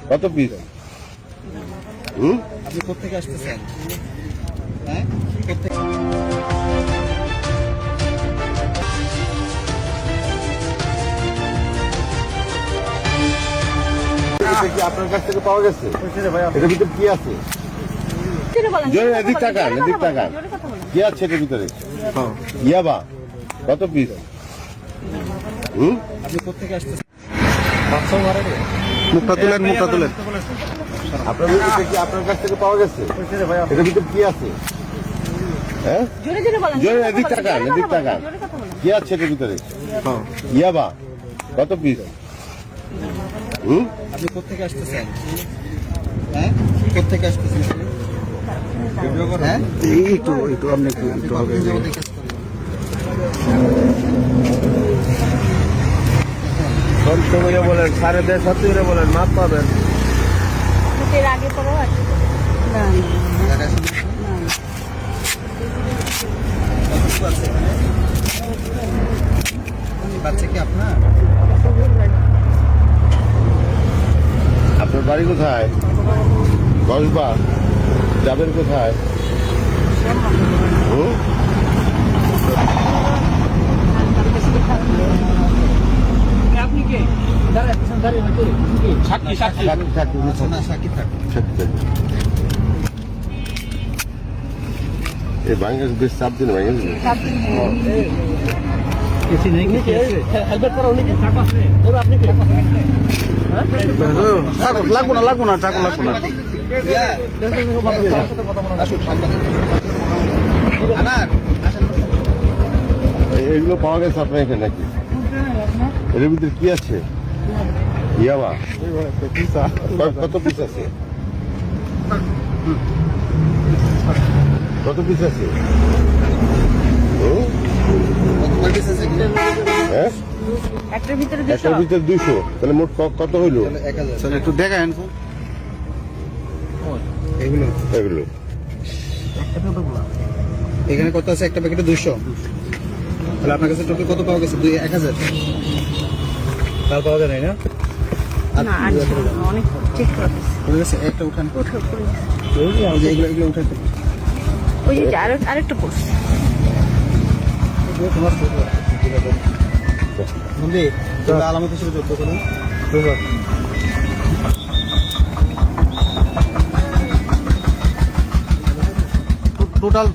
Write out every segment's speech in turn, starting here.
কত পিস? আপনি কোথেকে আসতেছেন? হ্যাঁ, কোথেকে? এটা কি আপনার কাছ থেকে পাওয়া গেছে? এটার ভিতরে কি আছে? এদিক টাকা কি আছে এটার ভিতরে? ইয়াবা কত পিস? আপনি কোথেকে আসতেছেন? মুখটা তুলেন। আপনার কাছ থেকে পাওয়া গেছে? এটার ভিতরে কি আছে? হ্যাঁ, এদিক টাকা কি আছে এটার ভিতরে? ইয়াবা কত পিস? আপনি কোথেকে আসতেছেন? হ্যাঁ, কোথেকে আসতেছেন? হ্যাঁ, একটু আপনি একটু হবে। বলেন 7.5 বলেন, মাপ পাবেন। আগে পড়ো আছে বাচ্চা কি আপনার? আপনার বাড়ি কোথায়? কসবা। যাবেন কোথায়? আপনি কে? সাক্ষী না, সাক্ষী থাক। এই বাংলাদেশ বেশ চাপ দিন বাংলাদেশ লাগবো না চাকু লাগবো না। এগুলো পাওয়া গেছে আপনার এখানে নাকি? এর ভিতরে কি আছে? ইয়াবা কত পিস আছে? কত পিস আছে? হ্যাঁ, একটার ভিতরে একটার ভিতরে 200, তাহলে মোট কত হইলো? 1000। একটু দেখান এগুলো। এখানে কত আছে? একটা প্যাকেটে 200। তাহলে আপনার কাছে টোটাল কত পাওয়া গেছে? 1000। তার পাওয়া যায় নাই না? না অনেক চেক করা পড়ে গেছে একটা উঠান। এগুলো উঠান। ওই যে আরেকটা পড়ছে বন্ধু, তোমরা আলামত হিসেবে যুক্ত করুন।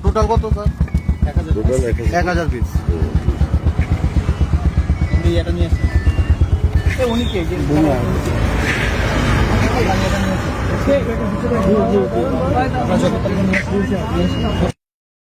টোটাল কত স্যার? 1000 পিস। এটা নিয়ে আসেন। উনি কে? যে